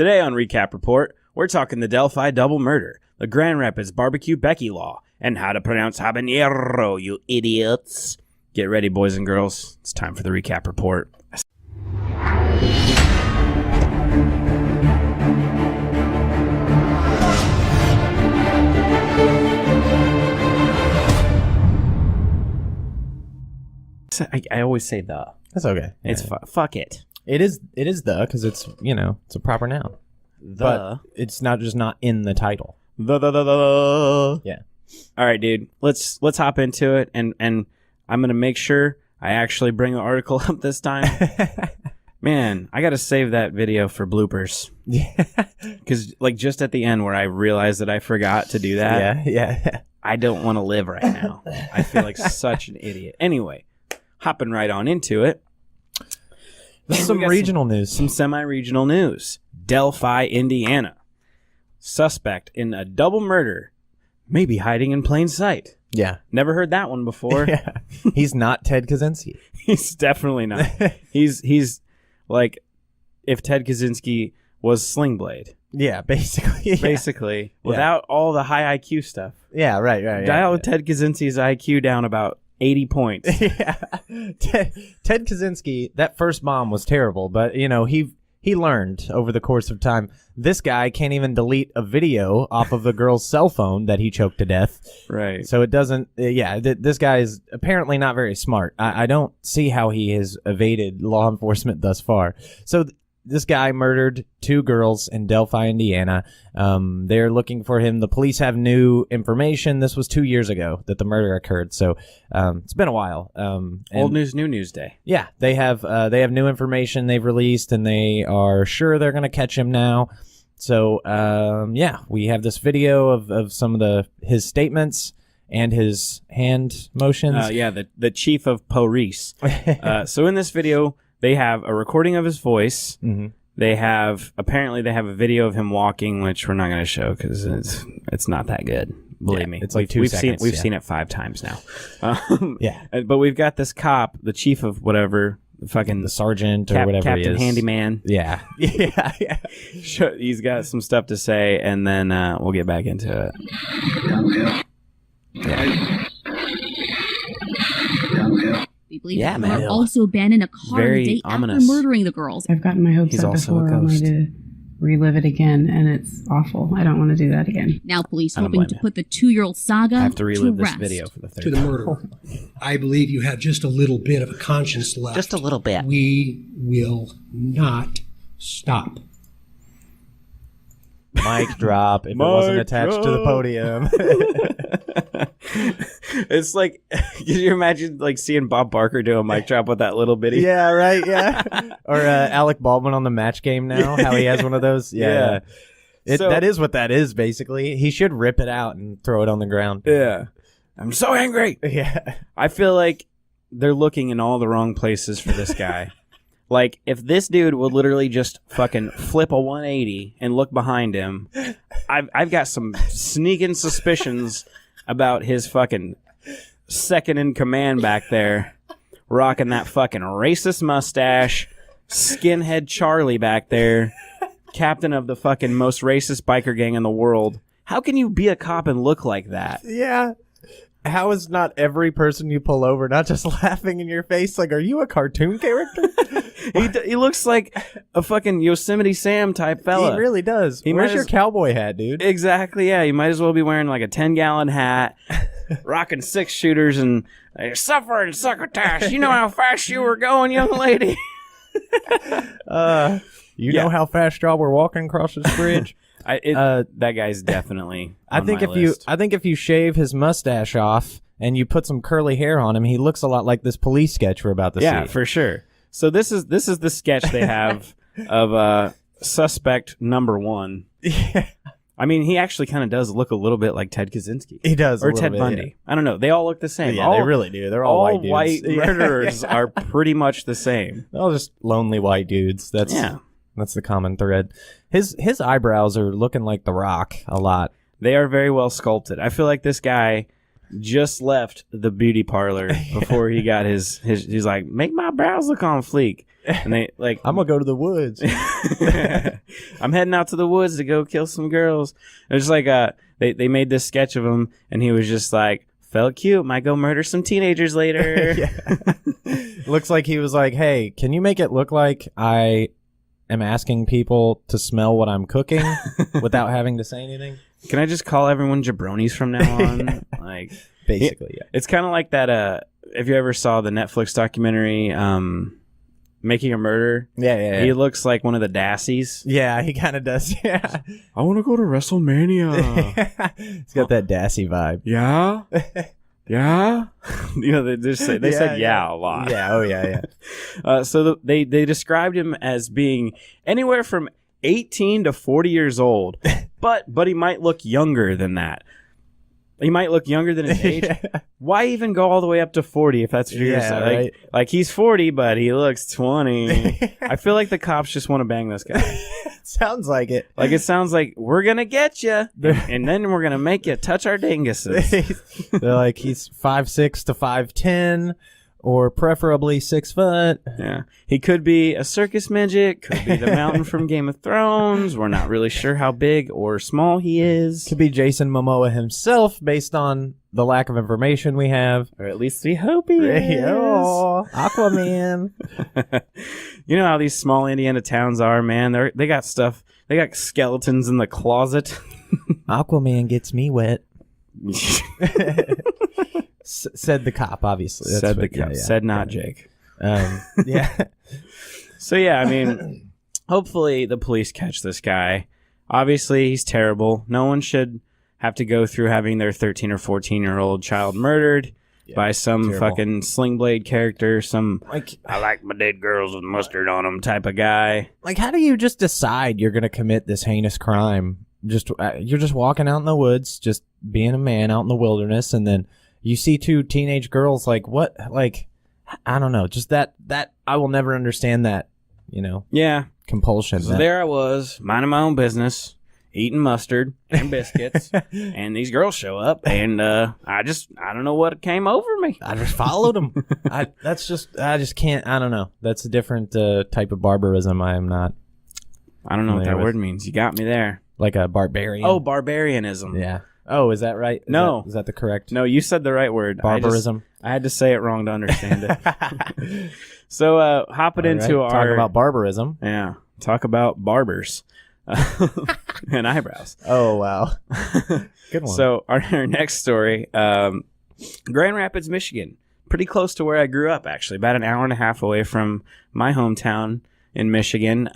Today on Recap Report, we're talking the Delphi double murder, the Grand Rapids BBQ Becky Law, and how to pronounce Habanero, you idiots. Get ready, boys and girls. It's time for the Recap Report. I always say the. That's okay. Yeah. It's fuck it. It is the, because it's, it's a proper noun. But it's not just not in the title. The. Yeah. All right, dude. Let's hop into it, and I'm gonna make sure I actually bring the article up this time. Man, I gotta save that video for bloopers. Yeah. Because just at the end where I realized that I forgot to do that. Yeah. I don't want to live right now. I feel like such an idiot. Anyway, hopping right on into it. This is some regional news. Some semi-regional news. Delphi, Indiana. Suspect in a double murder may be hiding in plain sight. Yeah. Never heard that one before. Yeah. He's not Ted Kaczynski. He's definitely not. He's like if Ted Kaczynski was Sling Blade. Yeah, basically. Yeah. Basically. Without all the high IQ stuff. Yeah, right. Dial Ted Kaczynski's IQ down about 80 points. Yeah. Ted Kaczynski, that first bomb was terrible, but, he learned over the course of time. This guy can't even delete a video off of the girl's cell phone that he choked to death. Right. So it doesn't, this guy is apparently not very smart. I don't see how he has evaded law enforcement thus far. So this guy murdered 2 girls in Delphi, Indiana. They're looking for him. The police have new information. This was 2 years ago that the murder occurred, so it's been a while. Old news, new news day. Yeah, they have new information they've released, and they are sure they're going to catch him now. So we have this video of some of his statements and his hand motions. The chief of police. So in this video, they have a recording of his voice. Mm-hmm. They have a video of him walking, which we're not going to show because it's not that good. Believe me, it's like 2 seconds. We've seen it 5 times now. Yeah, but we've got this cop, the chief of whatever, fucking the sergeant or whatever Captain he is. Handyman. Yeah, yeah. He's got some stuff to say, and then we'll get back into it. Yeah. We believe that man also abandoned a car Very the day ominous. after murdering the girls. I've gotten my hopes He's up also a before, only ghost. to relive it again, and it's awful. I don't want to do that again. Now police I don't hoping blame to you. put the 2-year-old saga I have to relive this rest. video for the third To the murderer. I believe you have just a little bit of a conscience left. Just a little bit. We will not stop. Mic drop if it wasn't attached to the podium. It's like, can you imagine seeing Bob Barker do a mic drop with that little bitty? Yeah, right, yeah. Or Alec Baldwin on the Match Game now, how he has one of those. Yeah. That is what that is, basically. He should rip it out and throw it on the ground. Yeah. I'm so angry. Yeah. I feel like they're looking in all the wrong places for this guy. If this dude would literally just fucking flip a 180 and look behind him, I've got some sneaking suspicions about his fucking second in command back there, rocking that fucking racist mustache, skinhead Charlie back there, captain of the fucking most racist biker gang in the world. How can you be a cop and look like that? Yeah. How is not every person you pull over not just laughing in your face? Are you a cartoon character? He looks like a fucking Yosemite Sam type fella. He really does. Where's your cowboy hat, dude? Exactly, yeah. You might as well be wearing a 10-gallon hat, rocking 6-shooters, and suffering succotash. You know how fast you were going, young lady? You know how fast y'all were walking across this bridge? That guy's definitely on my list. I think if you shave his mustache off and you put some curly hair on him, he looks a lot like this police sketch we're about to see. Yeah, for sure. So this is the sketch they have of suspect number 1. Yeah. I mean, he actually kind of does look a little bit like Ted Kaczynski. He does, or Ted Bundy. Yeah. I don't know. They all look the same. Yeah, they really do. They're all white dudes. White murderers are pretty much the same. They're all just lonely white dudes. That's the common thread. His eyebrows are looking like The Rock a lot. They are very well sculpted. I feel like this guy just left the beauty parlor before he got his. He's like, make my brows look on fleek. And they like, I'm gonna go to the woods. I'm heading out to the woods to go kill some girls. It's just like they made this sketch of him, and he was just like, felt cute, might go murder some teenagers later. Looks like he was like, hey, can you make it look like I am asking people to smell what I'm cooking without having to say anything? Can I just call everyone jabronis from now on? Like, basically, yeah. It's kind of like that. If you ever saw the Netflix documentary, Making a Murderer. Yeah. He looks like one of the Dassies. Yeah, he kind of does. Yeah. I want to go to WrestleMania. He's got that Dassy vibe. Yeah. Yeah. You know, they said yeah a lot. Yeah. Oh, yeah. So they described him as being anywhere from 18 to 40 years old, but he might look younger than that. He might look younger than his age. Why even go all the way up to 40 if that's what you're saying? Right. Like he's 40, but he looks 20. I feel like the cops just want to bang this guy. Sounds like it. Like it sounds like we're gonna get you, and then we're gonna make you touch our dinguses. They're like, he's 5'6" to 5'10", or preferably 6 foot. Yeah, he could be a circus midget. Could be the mountain from Game of Thrones. We're not really sure how big or small he is. Could be Jason Momoa himself, based on the lack of information we have. Or at least we hope he is. Oh, Aquaman. You know how these small Indiana towns are, man. They got stuff. They got skeletons in the closet. Aquaman gets me wet. Said the cop, obviously. Said the cop. Said not Jake. Yeah. So, yeah, I mean, hopefully the police catch this guy. Obviously, he's terrible. No one should have to go through having their 13 or 14-year-old child murdered by some fucking Sling Blade character, some I like my dead girls with mustard on them type of guy. Like, how do you just decide you're going to commit this heinous crime? You're just walking out in the woods, just being a man out in the wilderness, and then you see two teenage girls. Like, what? Like, I don't know. Just that I will never understand that, Yeah. compulsion. So there I was, minding my own business, eating mustard and biscuits, and these girls show up, and I don't know what came over me. I just followed them. I just can't. I don't know. That's a different type of barbarism. I am not. I don't know what that word means. You got me there. Like a barbarian. Oh, barbarianism. Yeah. Oh, is that right? Is that the correct? No, you said the right word. Barbarism. I had to say it wrong to understand it. So, hopping into our... Talk about barbarism. Yeah. Talk about barbers. And eyebrows. Oh, wow. Good one. So, our next story, Grand Rapids, Michigan. Pretty close to where I grew up, actually. About an hour and a half away from my hometown in Michigan.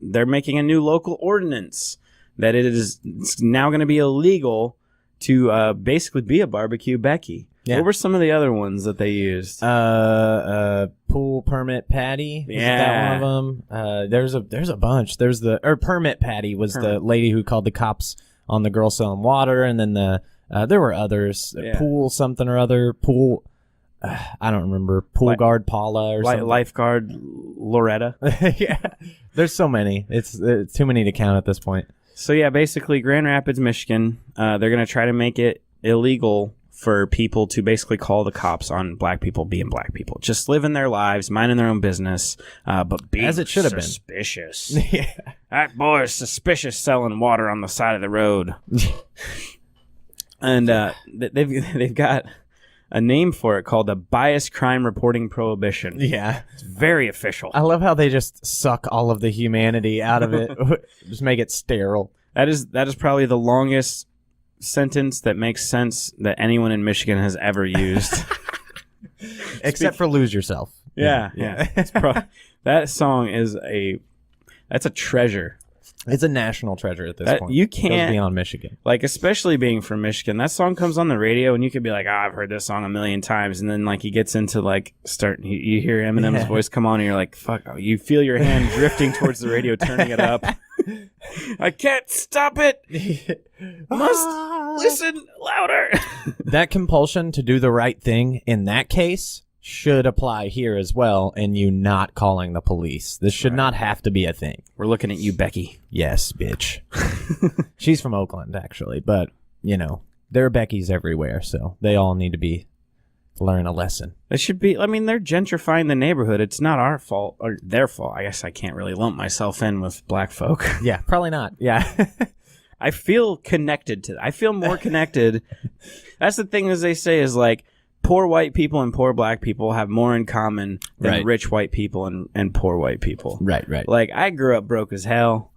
They're making a new local ordinance that it's now going to be illegal to basically be a BBQ Becky. Yeah. What were some of the other ones that they used? Pool permit Patty. Yeah, that one of them. There's a bunch. Permit Patty was the lady who called the cops on the girl selling water, and then there were others. Yeah. Pool something or other. Pool. I don't remember. Pool guard Paula or something. Lifeguard Loretta. Yeah. There's so many. It's too many to count at this point. So yeah, basically Grand Rapids, Michigan, they're going to try to make it illegal for people to basically call the cops on black people being black people. Just living their lives, minding their own business, but being as it should have been. Suspicious. Yeah. That boy is suspicious selling water on the side of the road. And they've got a name for it called the Bias Crime Reporting Prohibition. Yeah. It's very official. I love how they just suck all of the humanity out of it. Just make it sterile. That is probably the longest sentence that makes sense that anyone in Michigan has ever used. Except for Lose Yourself. Yeah. That song is that's a treasure. It's a national treasure at this point. You can't... It goes beyond Michigan. Like, especially being from Michigan, that song comes on the radio, and you could be like, I've heard this song a million times, and then, like, he gets into, like, you hear Eminem's voice come on, and you're like, fuck, you feel your hand drifting towards the radio, turning it up. I can't stop it! Must listen louder! That compulsion to do the right thing in that case should apply here as well, and you not calling the police. This should not have to be a thing. We're looking at you, Becky. Yes, bitch. She's from Oakland, actually, but, there are Beckys everywhere, so they all need to learn a lesson. It should be. I mean, they're gentrifying the neighborhood. It's not our fault or their fault. I guess I can't really lump myself in with black folk. Yeah, probably not. Yeah. I feel connected to. I feel more connected. That's the thing, as they say, is like poor white people and poor black people have more in common than rich white people and poor white people. Right. Like, I grew up broke as hell.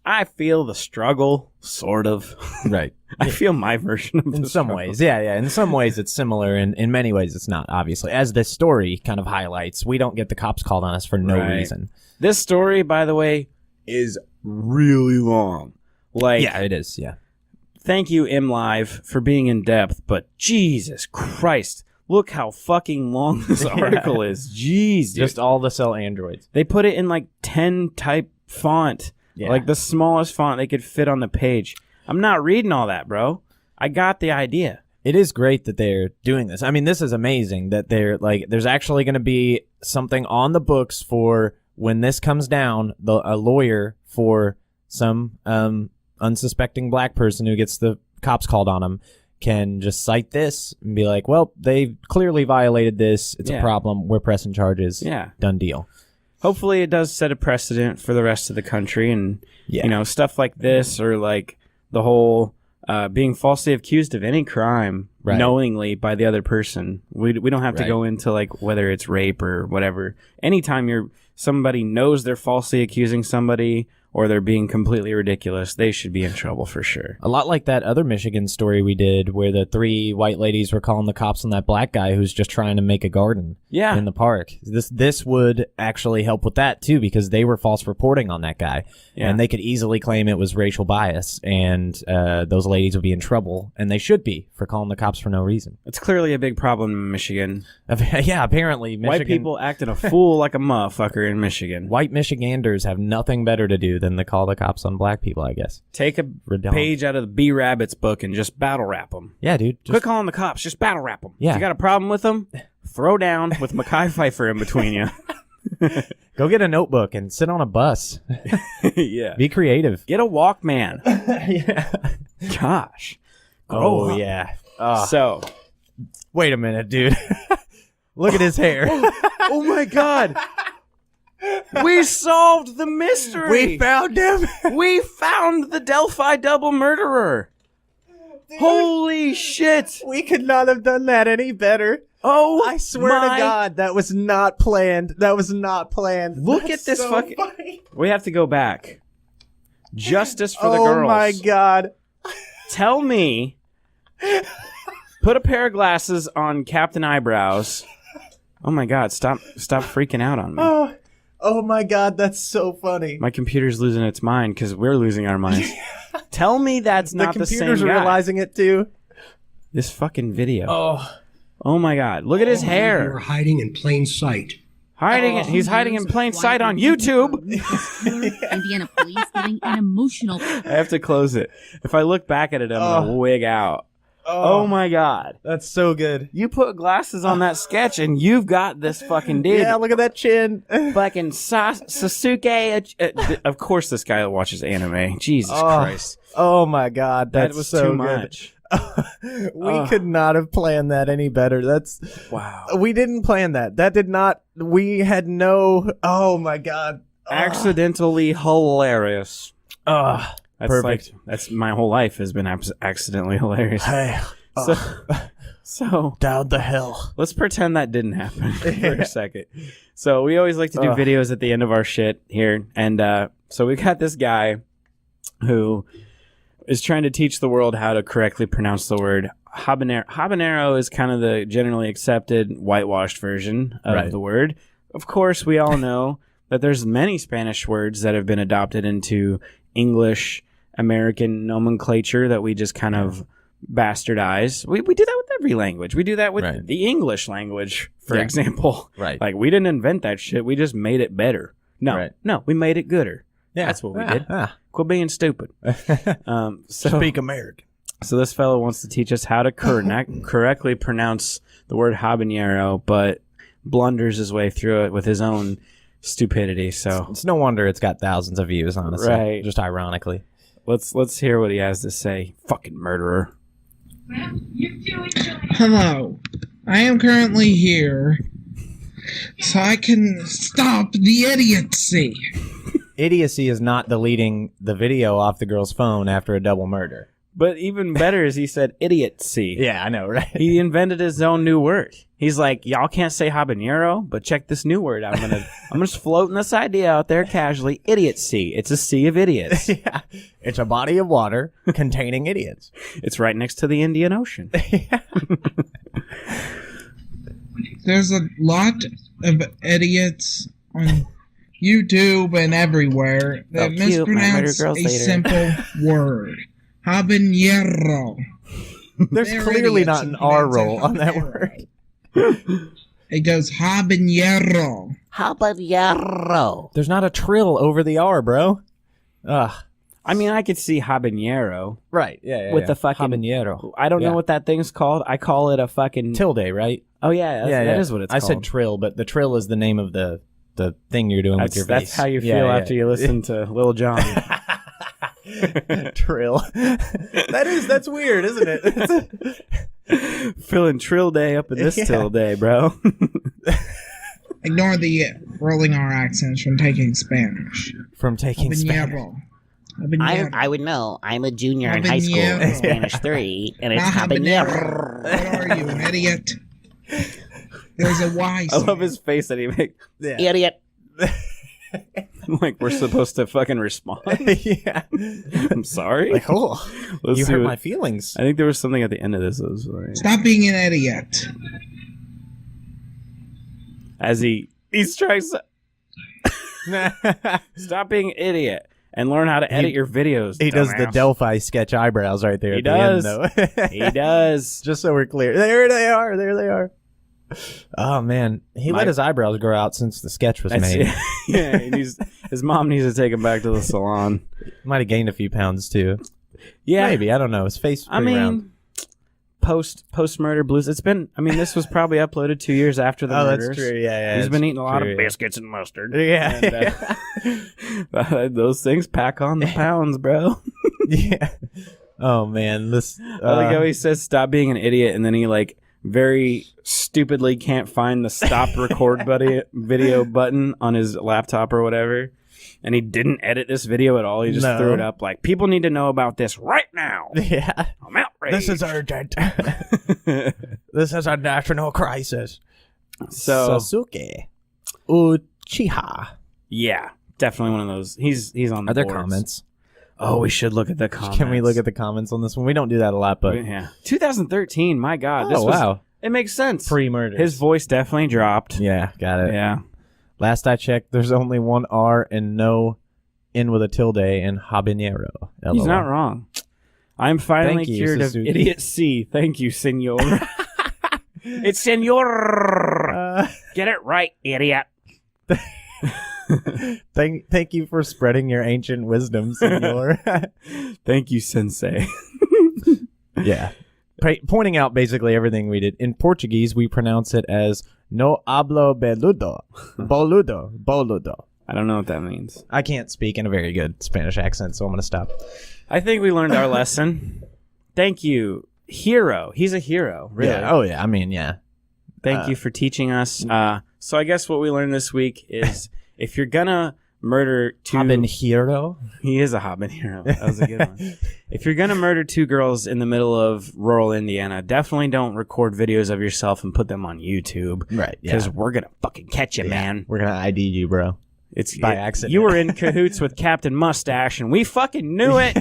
I feel the struggle, sort of. Right. I feel my version of in some ways. Yeah. In some ways, it's similar. In many ways, it's not, obviously. As this story kind of highlights, we don't get the cops called on us for no reason. This story, by the way, is really long. Like, yeah, it is. Yeah. Thank you, MLive, for being in depth, but Jesus Christ, look how fucking long this article is. Jeez, dude. Just all to sell androids. They put it in like 10 type font. Yeah. Like the smallest font they could fit on the page. I'm not reading all that, bro. I got the idea. It is great that they're doing this. I mean, this is amazing that they're like, there's actually going to be something on the books for when this comes down, a lawyer for some unsuspecting black person who gets the cops called on him can just cite this and be like, well, they clearly violated this. It's a problem. We're pressing charges. Yeah. Done deal. Hopefully it does set a precedent for the rest of the country, and you know, stuff like this, or like the whole being falsely accused of any crime knowingly by the other person. We don't have to go into like whether it's rape or whatever. Anytime somebody knows they're falsely accusing somebody or they're being completely ridiculous, they should be in trouble for sure. A lot like that other Michigan story we did where the 3 white ladies were calling the cops on that black guy who's just trying to make a garden in the park. This would actually help with that too, because they were false reporting on that guy. Yeah. And they could easily claim it was racial bias, and those ladies would be in trouble, and they should be, for calling the cops for no reason. It's clearly a big problem in Michigan. Yeah, apparently. Michigan, white people acting a fool like a motherfucker in Michigan. White Michiganders have nothing better to do than to call the cops on black people, I guess. Take a page out of the B Rabbit's book and just battle rap them. Yeah, dude. Quit calling the cops. Just battle rap them. Yeah. If you got a problem with them, throw down with Mekhi Phifer in between you. Go get a notebook and sit on a bus. Yeah. Be creative. Get a Walkman. Yeah. Gosh. Oh, yeah. So. Wait a minute, dude. Look at his hair. Oh, my God. We solved the mystery. We found him. We found the Delphi double murderer. Dude, holy shit. We could not have done that any better. Oh, I swear to God, that was not planned. Look at this so fucking... funny. We have to go back. Justice for the girls. Oh, my God. Tell me. Put a pair of glasses on Captain Eyebrows. Oh, my God. Stop freaking out on me. Oh my God, that's so funny. My computer's losing its mind because we're losing our minds. Tell me that's not the same guy. The computer's realizing it too. This fucking video. Oh my God, look at his hair. You're hiding in plain sight. He's hiding in plain sight on YouTube. Indiana police giving an emotional... I have to close it. If I look back at it, I'm going to wig out. Oh my God. That's so good. You put glasses on that sketch and you've got this fucking dude. Yeah, look at that chin. Fucking Sasuke. Of course this guy watches anime. Jesus Christ. Oh my God. That was so too good. much. We could not have planned that any better. Wow. We didn't plan that. We had no... Oh my God. Accidentally hilarious. That's perfect. That's my whole life has been accidentally hilarious. Hey, so down the hill. Let's pretend that didn't happen for a second. So we always like to do videos at the end of our shit here, and so we got this guy who is trying to teach the world how to correctly pronounce the word habanero. Habanero is kind of the generally accepted whitewashed version of the word. Of course, we all know that there's many Spanish words that have been adopted into English American nomenclature that we just kind of bastardize. We do that with every language. We do that with the English language, for example. Right. Like, we didn't invent that shit. We just made it better. No, we made it gooder. Yeah. That's what we did. Quit being stupid. Speak American. So this fellow wants to teach us how to correctly pronounce the word habanero, but blunders his way through it with his own stupidity. So it's no wonder it's got thousands of views, honestly. Just ironically. Let's hear what he has to say. Fucking murderer. Hello. I am currently here so I can stop the idiocy. Idiocy is not deleting the video off the girl's phone after a double murder. But even better is he said idiocy. Yeah, I know, right? He invented his own new word. He's like, y'all can't say habanero, but check this new word. I'm just floating this idea out there casually. Idiocy. It's a sea of idiots. Yeah. It's a body of water containing idiots. It's right next to the Indian Ocean. There's a lot of idiots on YouTube and everywhere that mispronounce a simple word. Habanero. There's They're clearly idiots not an and R pronounce it roll on that habanero. word. It goes habanero. Habanero. There's not a trill over the R, bro. Ugh. I mean, I could see habanero Right. Yeah. with the fucking habanero. I don't Yeah. know what that thing's called. I call it a fucking Tilde, right? Oh yeah, that is what it's I called. said trill, but the trill is the name of the thing you're doing with your face. That's how you feel after you listen to Lil Jon. Trill. That's weird, isn't it? Feeling trill day up in this till day, bro. Ignore the rolling R accents from taking Spanish. From taking Spanish. Habanero. Habanero. I would know. I'm a junior in high school in Habanero. Spanish 3, and it's Not habanero. habanero. What are you, an idiot? There's a Y. I love his face that he makes. Idiot. Like we're supposed to fucking respond. Yeah. I'm sorry. Like, oh, Let's you see hurt what- my feelings. I think there was something at the end of this that was like, Stop being an idiot. as he's trying to stop being an idiot and learn how to edit your videos. He does the dumbass. Delphi sketch eyebrows right there. He at does. The end, though. He does. Just so we're clear. There they are. There they are. Oh, man. He let his eyebrows grow out since the sketch was made. Yeah, his mom needs to take him back to the salon. Might have gained a few pounds, too. Yeah, Maybe. I don't know. His face is I pretty mean, round. post murder blues. It's been. I mean, this was probably uploaded 2 years after the Oh, murders. that's true. Yeah. He's it's been eating a lot true, of yeah. biscuits and mustard. Yeah. And, those things pack on the pounds, bro. Yeah. Oh, man. This. I like how he says stop being an idiot, and then he like very stupidly can't find the stop record video button on his laptop or whatever. And he didn't edit this video at all. He just threw it up like, people need to know about this right now. Yeah. I'm outraged. This is urgent. This is a national crisis. So, Sasuke Uchiha. yeah, definitely one of those. He's on the Are there boards. comments? Oh, we should look at the comments. Can we look at the comments on this one? We don't do that a lot, but Yeah. 2013, my God. oh, wow. It makes sense. Pre-murder. His voice definitely dropped. Yeah, got it. Yeah. Last I checked, there's only one R and no N with a tilde in habanero. He's LOL. not wrong. I'm finally Thank you, cured of Suzuki. idiot C. Thank you, senor. It's senor. Get it right, idiot. Thank you for spreading your ancient wisdom, senor. Thank you, sensei. Yeah. Pointing out basically everything we did. In Portuguese, we pronounce it as no hablo beludo. Boludo. I don't know what that means. I can't speak in a very good Spanish accent, so I'm going to stop. I think we learned our lesson. Thank you, hero. He's a hero, really. Yeah. Oh, yeah. I mean, yeah. Thank you for teaching us. So I guess what we learned this week is if you're gonna murder two... Habanero? He is a habanero. That was a good one. If you're gonna murder two girls in the middle of rural Indiana, definitely don't record videos of yourself and put them on YouTube. Right. Because we're gonna fucking catch you, man. We're going to ID you, bro. It's by accident. You were in cahoots with Captain Mustache, and we fucking knew it.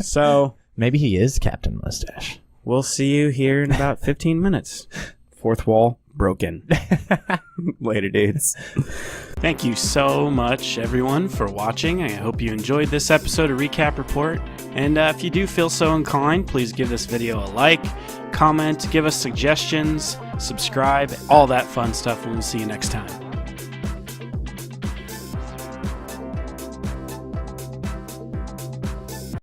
So Maybe he is Captain Mustache. we'll see you here in about 15 minutes. Fourth wall broken. Later, dudes. Thank you so much, everyone, for watching. I hope you enjoyed this episode of Recap Report. And if you do feel so inclined, please give this video a like, comment, give us suggestions, subscribe, all that fun stuff, and we'll see you next time.